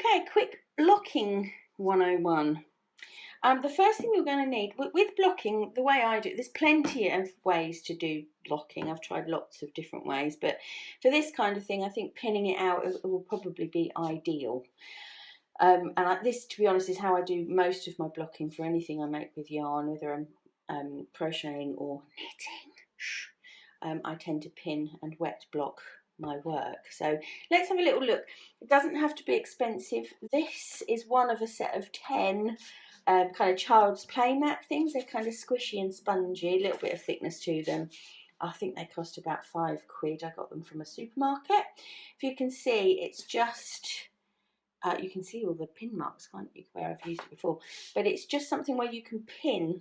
Okay, quick blocking 101. The first thing you're going to need, with blocking, the way I do it, there's plenty of ways to do blocking. I've tried lots of different ways, but for this kind of thing, I think pinning it out will probably be ideal. This, to be honest, is how I do most of my blocking for anything I make with yarn, whether I'm crocheting or knitting. I tend to pin and wet block my work. So let's have a little look. It doesn't have to be expensive. This is one of a set of 10 kind of child's play mat things. They're kind of squishy and spongy, a little bit of thickness to them. I think they cost about £5. I got them from a supermarket. If you can see, it's just you can see all the pin marks, can't you, where I've used it before, but it's just something where you can pin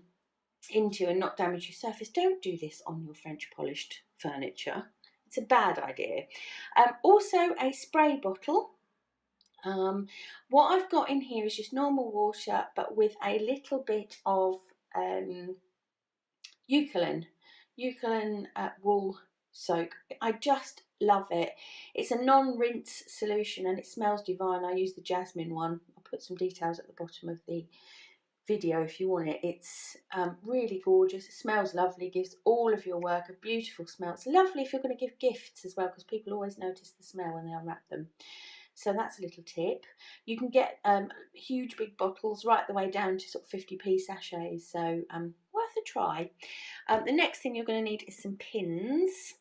into and not damage your surface. Don't do this on your French polished furniture. It's a bad idea. Also a spray bottle. What I've got in here is just normal water, but with a little bit of Eucalan wool soak. I just love it. It's a non-rinse solution and it smells divine. I use the Jasmine one. I'll put some details at the bottom of the video if you want it. It's really gorgeous. It smells lovely, gives all of your work a beautiful smell. It's lovely if you're going to give gifts as well, because people always notice the smell when they unwrap them. So that's a little tip. You can get huge big bottles right the way down to sort of 50p sachets, so worth a try. The next thing you're going to need is some pins.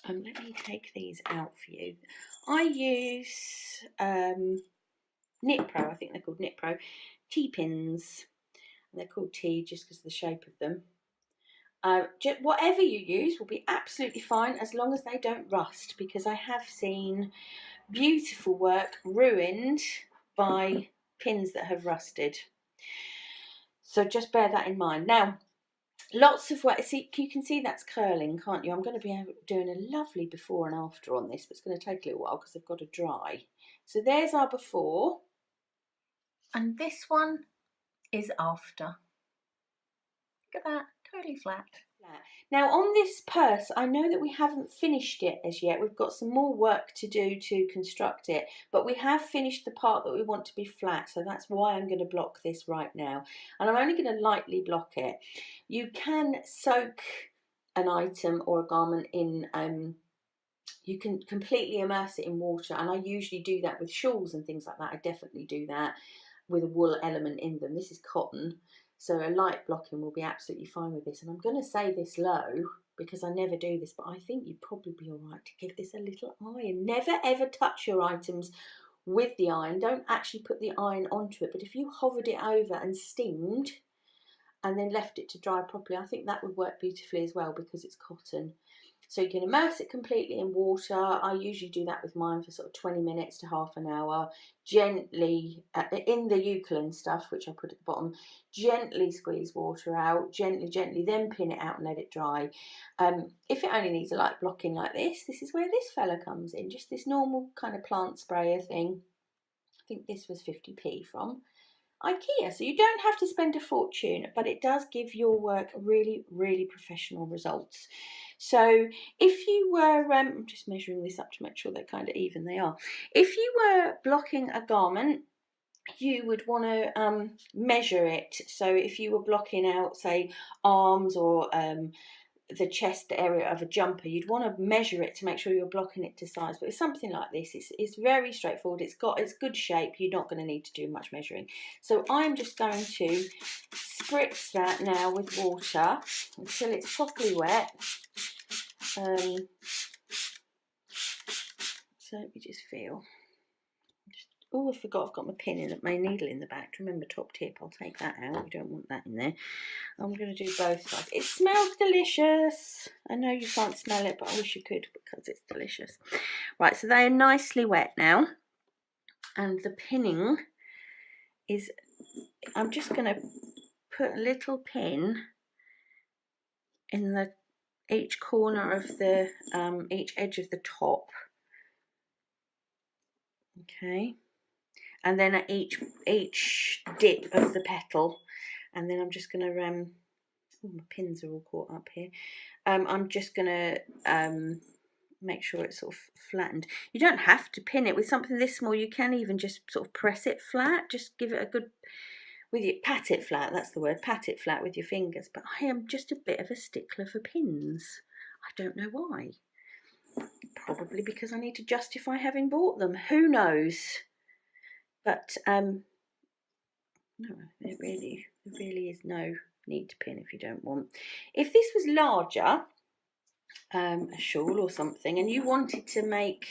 Let me take these out for you. I use KnitPro, I think they're called KnitPro T-Pins. They're called T just because of the shape of them. Whatever you use will be absolutely fine as long as they don't rust, because I have seen beautiful work ruined by pins that have rusted. So just bear that in mind. Now, lots of work. See, you can see that's curling, can't you? I'm going to be doing a lovely before and after on this, but it's going to take a little while because they've got to dry. So there's our before, and this one is after. Look at that, totally flat. Now on this purse, I know that we haven't finished it as yet. We've got some more work to do to construct it, but we have finished the part that we want to be flat, so that's why I'm going to block this right now. And I'm only going to lightly block it. You can soak an item or a garment in, you can completely immerse it in water, and I usually do that with shawls and things like that. I definitely do that with a wool element in them. This is cotton. So a light blocking will be absolutely fine with this. And I'm going to say this low because I never do this, but I think you'd probably be all right to give this a little iron. Never ever touch your items with the iron. Don't actually put the iron onto it. But if you hovered it over and steamed and then left it to dry properly, I think that would work beautifully as well because it's cotton. So you can immerse it completely in water. I usually do that with mine for sort of 20 minutes to half an hour. Gently, in the Eucalan stuff, which I'll put at the bottom, gently squeeze water out, gently, then pin it out and let it dry. If it only needs a light blocking like this is where this fella comes in, just this normal kind of plant sprayer thing. I think this was 50p from IKEA, so you don't have to spend a fortune, but it does give your work really, really professional results. So if you were, I'm just measuring this up to make sure they're kind of even, they are. If you were blocking a garment, you would want to measure it. So if you were blocking out, say, arms or the chest area of a jumper, you'd want to measure it to make sure you're blocking it to size. But with something like this, it's very straightforward. It's good shape. You're not going to need to do much measuring. So I'm just going to spritz that now with water until it's properly wet. So let me just feel. Oh, I forgot I've got my needle in the back. Remember, top tip, I'll take that out. We don't want that in there. I'm going to do both sides. It smells delicious. I know you can't smell it, but I wish you could because it's delicious. Right, so they are nicely wet now. And the pinning is, I'm just going to put a little pin in each corner of the, each edge of the top. Okay. And then at each dip of the petal, and then I'm just going to oh, my pins are all caught up here. I'm just going to make sure it's sort of flattened. You don't have to pin it with something this small. You can even just sort of press it flat. Just give it a good, pat it flat, that's the word, pat it flat with your fingers. But I am just a bit of a stickler for pins. I don't know why. Probably because I need to justify having bought them. Who knows? But no, there really is no need to pin if you don't want. If this was larger, a shawl or something, and you wanted to make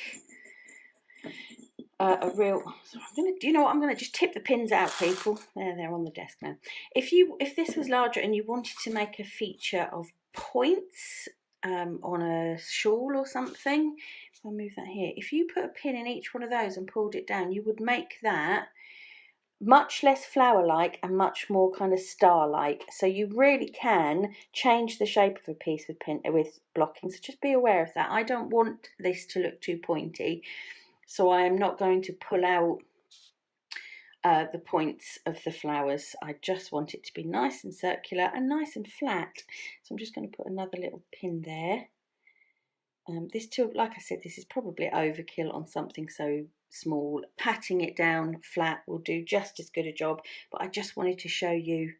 a real, so I'm gonna, do you know what, I'm gonna just tip the pins out, people. They're on the desk now. If this was larger and you wanted to make a feature of points on a shawl or something, if I move that here, if you put a pin in each one of those and pulled it down, you would make that much less flower-like and much more kind of star-like. So you really can change the shape of a piece with blocking. So just be aware of that. I don't want this to look too pointy, so I am not going to pull out the points of the flowers. I just want it to be nice and circular and nice and flat. So I'm just going to put another little pin there. This too, like I said, this is probably overkill on something so small. Patting it down flat will do just as good a job, but I just wanted to show you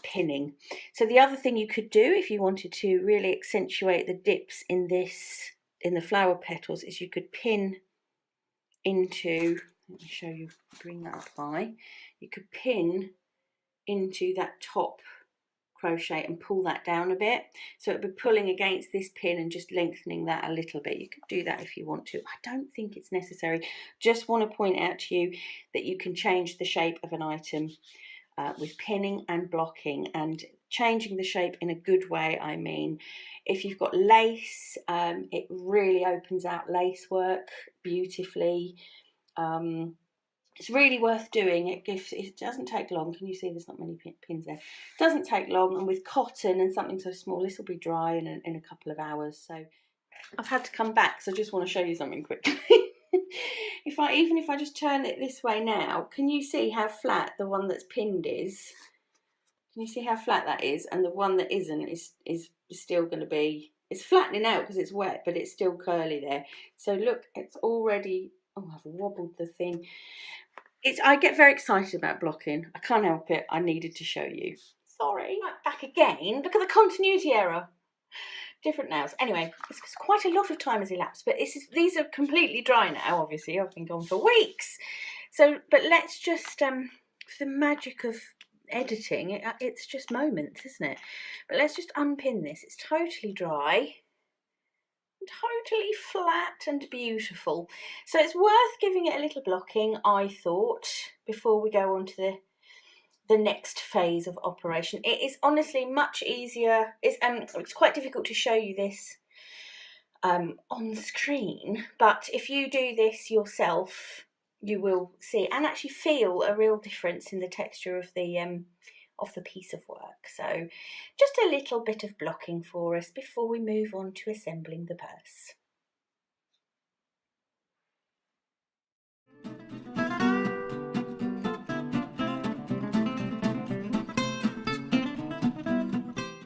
pinning. So the other thing you could do if you wanted to really accentuate the dips in the flower petals is you could pin into, let me show you, bring that up high, you could pin into that top crochet and pull that down a bit, so it would be pulling against this pin and just lengthening that a little bit. You could do that if you want to. I don't think it's necessary. Just want to point out to you that you can change the shape of an item with pinning and blocking, and changing the shape in a good way. I mean, if you've got lace, it really opens out lace work beautifully. It's really worth doing. It doesn't take long. Can you see there's not many pins there? It doesn't take long, and with cotton and something so small, this will be dry in a couple of hours. So I've had to come back, so I just want to show you something quickly. Even if I just turn it this way now, can you see how flat the one that's pinned is? Can you see how flat that is? And the one that isn't is still going to be, it's flattening out because it's wet, but it's still curly there. So look, it's already, oh, I've wobbled the thing. I get very excited about blocking. I can't help it. I needed to show you. Sorry. Right, back again. Look at the continuity error. Different nails. Anyway, it's quite a lot of time has elapsed, but these are completely dry now, obviously. I've been gone for weeks. So, but let's just, the magic of editing, it's just moments, isn't it? But let's just unpin this. It's totally dry. Totally flat and beautiful. So it's worth giving it a little blocking, I thought, before we go on to the next phase of operation. It is honestly much easier. It's quite difficult to show you this on screen, but if you do this yourself, you will see and actually feel a real difference in the texture of the piece of work. So just a little bit of blocking for us before we move on to assembling the purse.